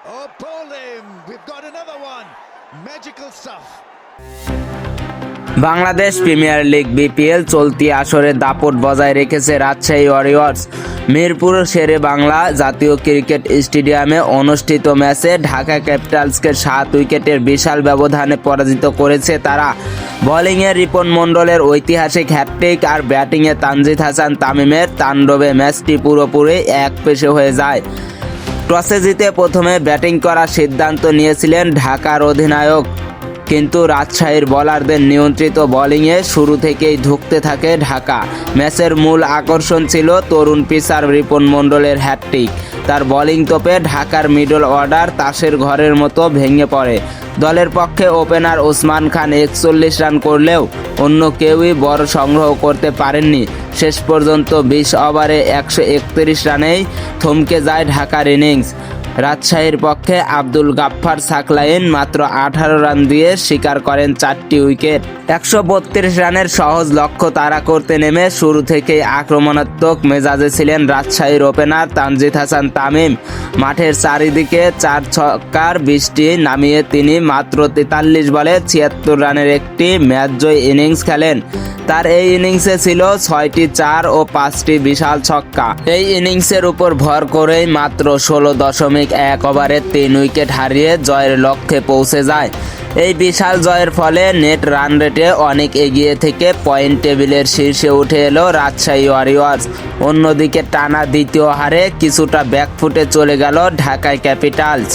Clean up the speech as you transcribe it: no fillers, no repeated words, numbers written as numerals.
Oh, pulled him. We've got another one. Magical stuff. Bangladesh premier league BPL চলতি আসরে দাপট বজায় রেখেছে রাজশাহী ওয়ারিয়র্স। মিরপুর শেরে বাংলা জাতীয় ক্রিকেট স্টেডিয়ামে অনুষ্ঠিত ম্যাচে ঢাকা ক্যাপিটালসকে 7 উইকেটের বিশাল ব্যবধানে পরাজিত করেছে তারা। বোলিংয়ে রিপন মণ্ডলের ঐতিহাসিক হ্যাটট্রিক আর ব্যাটিংয়ে তানজিদ হাসান তামিমের তাণ্ডবে ম্যাচটি পুরোপুরি একপেশে হয়ে যায়। টসে জিতে প্রথমে ব্যাটিং করার সিদ্ধান্ত নিয়েছিলেন ঢাকার অধিনায়ক, কিন্তু রাজশাহীর বোলারদের নিয়ন্ত্রিত বোলিংয়ে শুরু থেকেই ধুঁকতে থাকে ঢাকা। ম্যাচের মূল আকর্ষণ ছিল তরুণ পিচার রিপন মণ্ডলের হ্যাটট্রিক। তার বোলিং তোপে ঢাকার মিডল অর্ডার তাসের ঘরের মতো ভেঙে পড়ে। দলের পক্ষে ওপেনার ওসমান খান 41 রান করলেও অন্য কেউই বড় সংগ্রহ করতে পারেননি। শেষ পর্যন্ত 20 ওভারে 131 রানেই থমকে যায় ঢাকার ইনিংস। রাজশাহীর পক্ষে আব্দুল গাফফার সাকলাইন মাত্র 18 রান দিয়ে শিকার করেন 4টি উইকেট। 132 রানের সহজ লক্ষ্য তাড়া করতে নেমে শুরু থেকেই আক্রমণাত্মক মেজাজে ছিলেন রাজশাহীর ওপেনার তানজিদ হাসান তামিম। মাঠের চারিদিকে 4 ছক্কার বৃষ্টি নামিয়ে তিনি মাত্র 43 বলে 76 রানের একটি ম্যাচজয়ী ইনিংস খেলেন। তার এই ইনিংসে ছিল 6টি 4 ও 5টি বিশাল ছক্কা। এই ইনিংসের উপর ভর করেই মাত্র 16.1 ওভারে 3 উইকেট হারিয়ে জয়ের লক্ষ্যে পৌঁছে যায়। এই বিশাল জয়ের ফলে নেট রান রেটে অনেক এগিয়ে থেকে পয়েন্ট টেবিলের শীর্ষে উঠে এলো রাজশাহী ওয়ারিয়র্স। অন্যদিকে টানা দ্বিতীয় হারে কিছুটা ব্যাকফুটে চলে গেল ঢাকা ক্যাপিটালস।